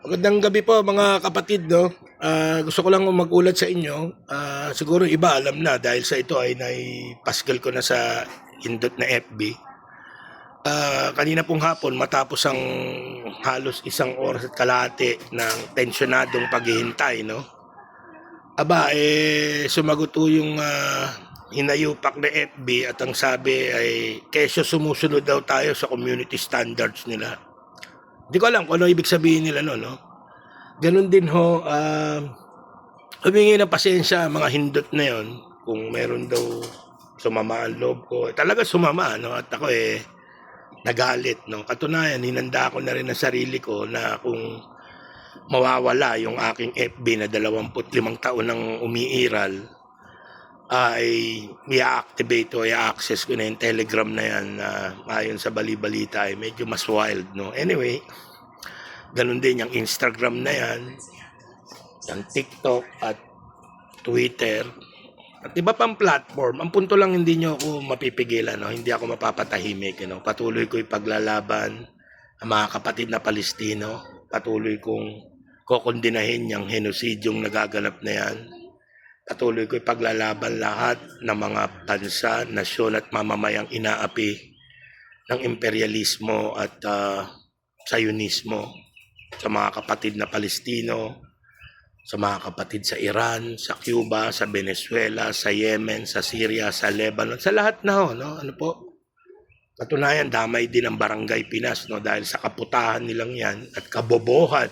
Magandang gabi po mga kapatid, no? Gusto ko lang mag-ulat sa inyo. Siguro iba alam na dahil sa ito ay naipasgal ko na sa indot na FB. Kanina pong hapon matapos ang halos 1 oras at kalahati ng tensyonadong paghihintay, no? Sumagot po yung hinayupak na FB at ang sabi ay kesyo sumusunod daw tayo sa community standards nila. Hindi ko alam kung ano ibig sabihin nila no. Ganun din ho, humingi ng pasensya mga hindot na yon kung meron daw sumama ang loob ko. Talaga sumama, no? At ako nagalit, no? Katunayan, hinanda ko na rin ang sarili ko na kung mawawala yung aking FB na 25 taon nang umiiral, ay i-activate o i-access ko na yung Telegram na yan na ayon sa bali-balita ay medyo mas wild, no? Anyway, ganun din yung Instagram na yan, yung TikTok at Twitter at iba pang platform. Ang punto lang, hindi nyo ako mapipigilan, no? Hindi ako mapapatahimik, no? Patuloy ko ipaglalaban ang mga kapatid na Palestino. Patuloy kong kokondinahin yung henosidyong nagaganap na yan. Patuloy ko ipaglalaban lahat ng mga bansa, nasyon at mamamayang inaapi ng imperialismo at Zionismo sa mga kapatid na Palestino, sa mga kapatid sa Iran, sa Cuba, sa Venezuela, sa Yemen, sa Syria, sa Lebanon, sa lahat na ho, no? Ano po? Katunayan, damay din ang Barangay Pinas, no? Dahil sa kaputahan nilang yan at kabobohan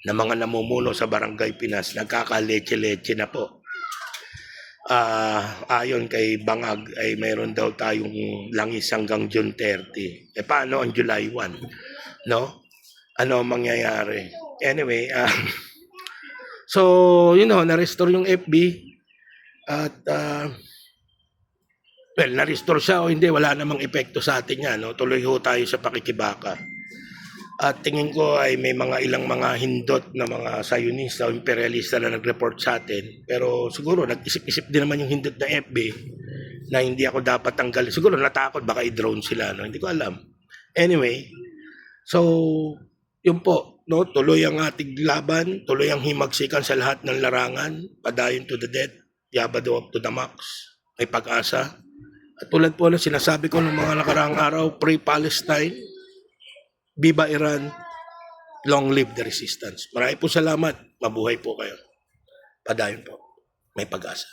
ng mga namumuno sa Barangay Pinas, nagkakaleche-leche na po. Ayon kay Bangag ay mayroon daw tayong langis hanggang June 30. Paano ang July 1? No? Ano ang mangyayari? Anyway, so, na-restore yung FB at well, na-restore siya o hindi, wala namang epekto sa atin yan, no? Tuloy ho tayo sa pakikibaka. At tingin ko ay may ilang mga hindot na mga Zionista o imperialista na nag-report sa atin. Pero siguro nag-isip-isip din naman yung hindot na FB na hindi ako dapat tanggalin. Siguro natakot baka i-drone sila, no? Hindi ko alam. Anyway, so yun po, no? Tuloy ang ating laban, tuloy ang himagsikan sa lahat ng larangan, padayon to the death, yabado up to the max. May pag-asa. At tulad po na sinasabi ko ng mga nakaraang araw, pray Palestine, Viva Iran, long live the resistance. Maraming po salamat. Mabuhay po kayo. Padayon po. May pag-asa.